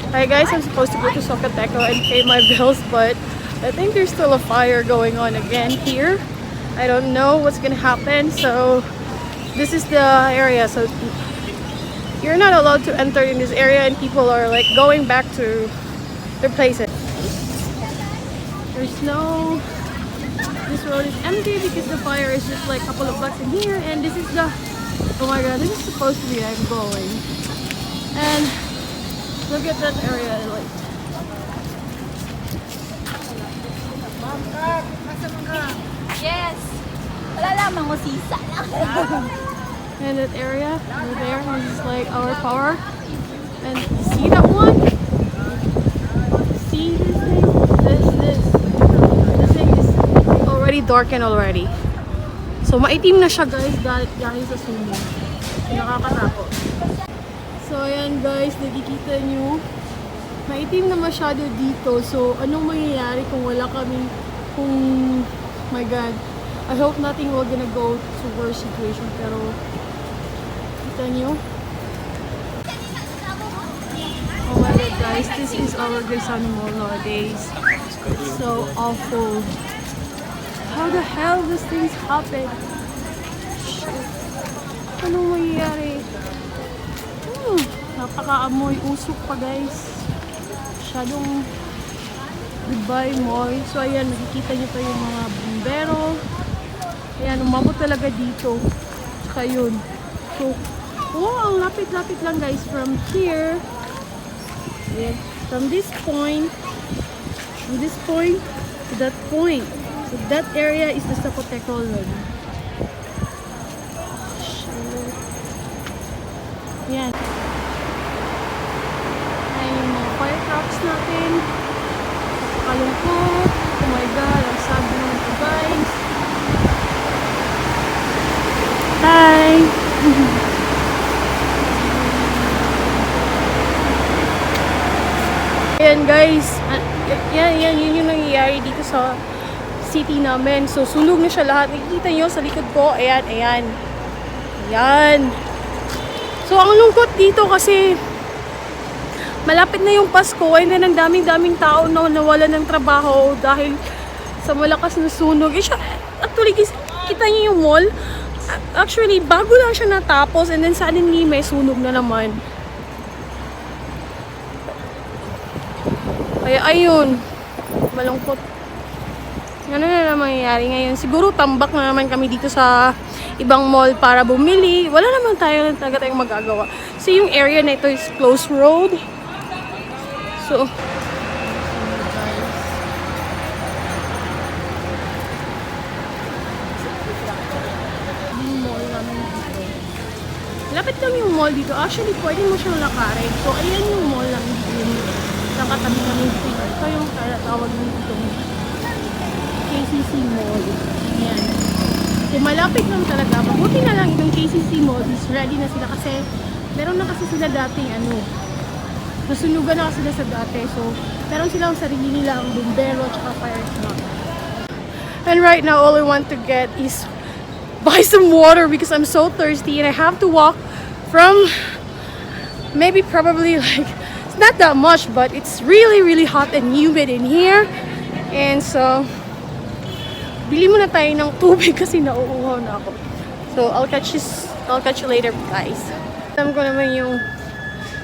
Hi guys, I'm supposed to go to Socoteco and pay my bills, but I think there's still a fire going on again here. I don't know what's gonna happen, so this is the area. So you're not allowed to enter in this area, and people are like going back to their places. There's no... This road is empty because the fire is just like a couple of blocks in here, and this is the... Oh my god, this is supposed to be I'm going. And look at that area, like... Yes. Wala lamang mo sisa lang. And that area over there is like our power. And see that one? See this thing? This thing is already darkened already. So maitim na siya guys dahil sa sumo. Nakakatakot. So ayan guys, nakikita nyo. Maitim na masyado dito. So anong mangyayari kung wala kami, kung... My god. I hope nothing will gonna go to worse situation, pero kita nyo? Oh my god guys, this is our Gaisano Mall nowadays. It's so awful. How the hell these things happen? Shit. Anong mangyayari? Napaka-amoy usok pa guys. Masyadong goodbye mall. So ayan, nakikita nyo pa yung mga bumbero. Ayan, umabot talaga dito. Tsaka yun. So, oh, ang lapit-lapit lang guys. From here, ayan, from this point to that point. So that area is the Zapoteco Road. Ayan. Ayan yung mga fire trucks natin. Kalungkot. Oh my god, ang sad naman ito guys. Hi! Ayan guys, yun yung nangyayari dito sa city namin. So sunog na siya lahat. Nakikita nyo sa likod ko, ayan. Ayan. So ang lungkot dito kasi malapit na yung Pasko, and then ang daming tao na nawalan ng trabaho dahil sa malakas na sunog. Actually, kita niyo yung mall. Actually, bago lang siya natapos, and then suddenly may sunog na naman. Kaya ayun, malungkot. Ano na naman mangyayari ngayon? Siguro tambak na naman kami dito sa ibang mall para bumili. Wala naman talaga tayong magagawa. So yung area na ito is closed road. So, yung mall namin dito. Lapit lang yung mall dito. Actually, pwede mo siyang lakarin. So, ayan yung mall namin dito. Nakatabi namin dito. Ito yung tawag dito. KCC Mall. Ayan. So, malapit lang talaga. Mabuti na lang itong KCC Mall is ready na sila kasi meron na kasi sila dating nasunugan na sila sa dati. So, meron silang sarili nilang bumbero at saka fire truck. And right now, all I want to get is buy some water because I'm so thirsty and I have to walk from probably like, it's not that much, but it's really hot and humid in here. And so, bili muna tayo ng tubig kasi nauuhaw na ako. So, I'll catch you later, guys. Alam ko naman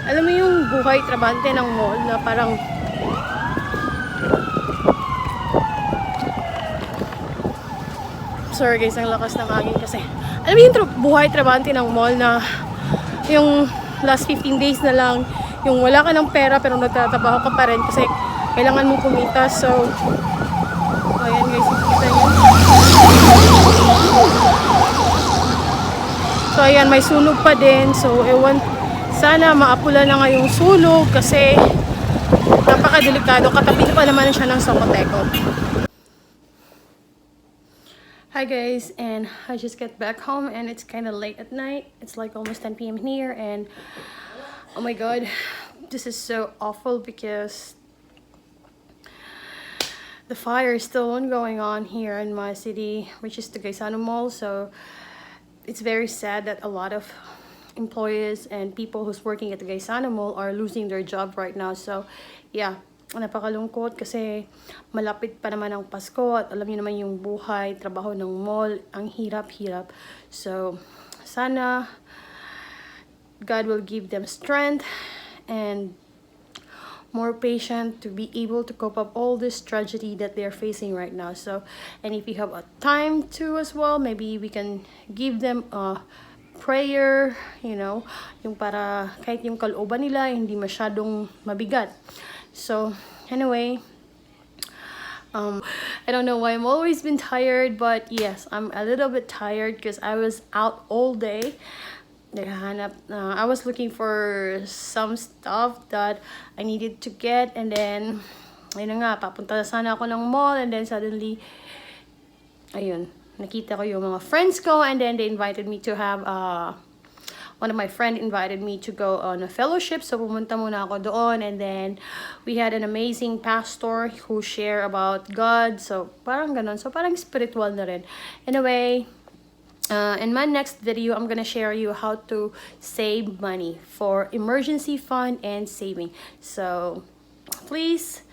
alam mo yung buhay trabante ng mall na parang sorry guys, ang lakas ng hangin kasi alam mo yung buhay trabante ng mall na yung last 15 days na lang yung wala ka ng pera pero nagtatrabaho ka pa rin kasi kailangan mong kumita. So ayan guys, kita nyo. So ayan, may sunog pa din. So sana maapula na ngayong sunog kasi napakadelikado. Katabi pa naman siya ng Socoteco. Hi guys, and I just got back home and it's kind of late at night. It's like almost 10 p.m. here and oh my god, this is so awful because the fire is still ongoing on here in my city, which is the Gaisano Mall. So it's very sad that a lot of employees and people who's working at the Gaisano Mall are losing their job right now. So, yeah, napakalungkot kasi malapit pa naman ang Pasko at alam niyo naman yung buhay, trabaho ng mall, ang hirap-hirap. So, sana God will give them strength and more patient to be able to cope up all this tragedy that they're facing right now. So, and if you have a time to as well, maybe we can give them a prayer, you know, yung para kahit yung kalooban nila hindi masyadong mabigat. So, anyway, I don't know why I'm always been tired, but yes, I'm a little bit tired because I was out all day. I was looking for some stuff that I needed to get, and then ayun na nga, papunta sana ako ng mall, and then suddenly ayun, nakita ko yung mga friends ko, and then they invited me to have one of my friend invited me to go on a fellowship, so pumunta muna ako doon, and then we had an amazing pastor who share about God, so parang ganon, so parang spiritual na rin. Anyway, in my next video, I'm gonna share you how to save money for emergency fund and saving. So please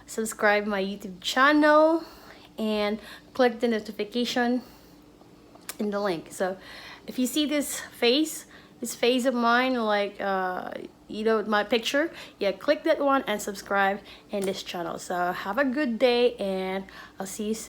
subscribe my YouTube channel and click the notification in the link. So if you see this face of mine, like you know, my picture, yeah, click that one and subscribe in this channel. So have a good day, and I'll see you soon.